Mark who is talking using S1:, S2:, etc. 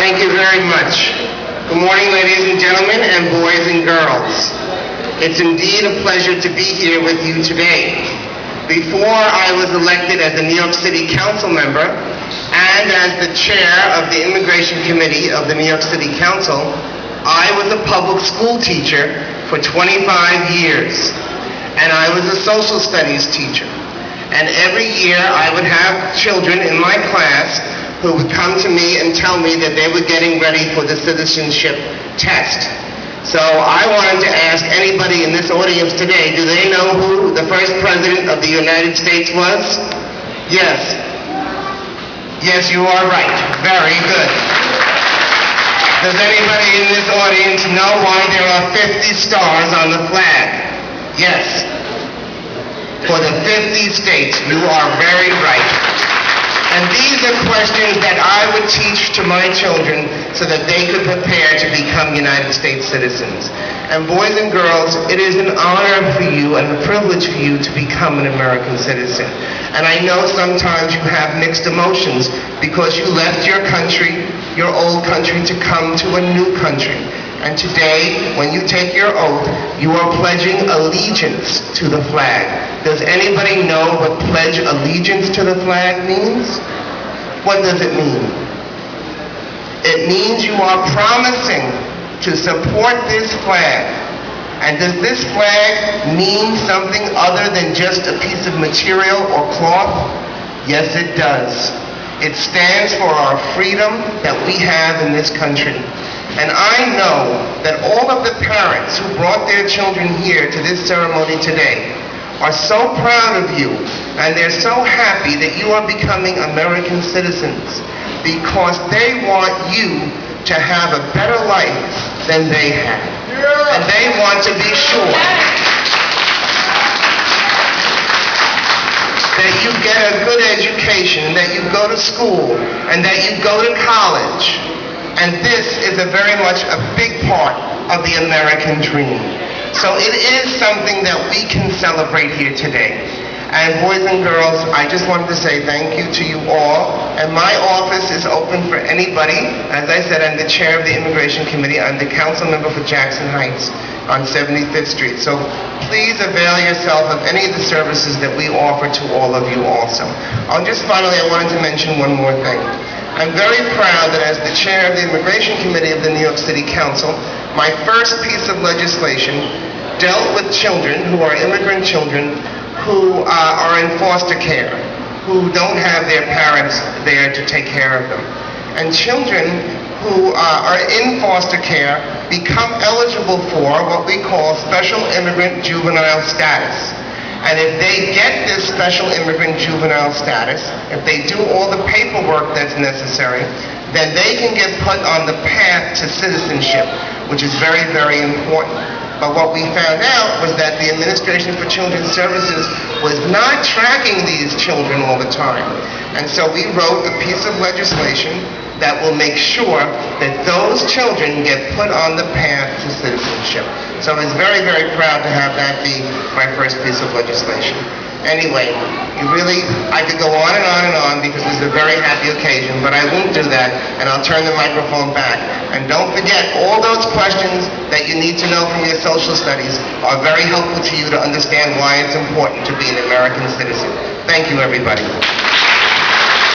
S1: Thank you very much. Good morning, ladies and gentlemen, and boys and girls. It's indeed a pleasure to be here with you today. Before I was elected as a New York City Council member and as the chair of the Immigration Committee of the New York City Council, I was a public school teacher for 25 years, and I was a social studies teacher. And every year I would have children in my class who would come to me and tell me that they were getting ready for the citizenship test. So I wanted to ask anybody in this audience today, do they know who the first president of the United States was? Yes. Yes, you are right. Very good. Does anybody in this audience know why there are 50 stars on the flag? Yes. For the 50 states, you are very right. And these are questions that I would teach to my children so that they could prepare to become United States citizens. And boys and girls, it is an honor for you and a privilege for you to become an American citizen. And I know sometimes you have mixed emotions because you left your country, your old country, to come to a new country. And today, when you take your oath, you are pledging allegiance to the flag. Does anybody know what pledge allegiance to the flag means? What does it mean? It means you are promising to support this flag. And does this flag mean something other than just a piece of material or cloth? Yes, it does. It stands for our freedom that we have in this country. And I know that all of the parents who brought their children here to this ceremony today are so proud of you, and they're so happy that you are becoming American citizens because they want you to have a better life than they had. And they want to be sure that you get a good education, that you go to school, and that you go to college. And this is very much a big part of the American dream. So it is something that we can celebrate here today. And boys and girls, I just wanted to say thank you to you all. And my office is open for anybody. As I said, I'm the chair of the Immigration Committee. I'm the council member for Jackson Heights on 75th Street. So please avail yourself of any of the services that we offer to all of you also. Finally, I wanted to mention one more thing. I'm very proud that as the chair of the Immigration Committee of the New York City Council, my first piece of legislation dealt with children who are immigrant children who are in foster care, who don't have their parents there to take care of them. And children who are in foster care become eligible for what we call special immigrant juvenile status. And if they get this special immigrant juvenile status, if they do all the paperwork that's necessary, then they can get put on the path to citizenship, which is very, very important. But what we found out was that the Administration for Children's Services was not tracking these children all the time. And so we wrote a piece of legislation that will make sure that those children get put on the path to citizenship. So I was very, very proud to have that be my first piece of legislation. Anyway, I could go on and on and on because this is a very happy occasion, but I won't do that, and I'll turn the microphone back. And don't forget, all those questions that you need to know from your social studies are very helpful to you to understand why it's important to be an American citizen. Thank you, everybody.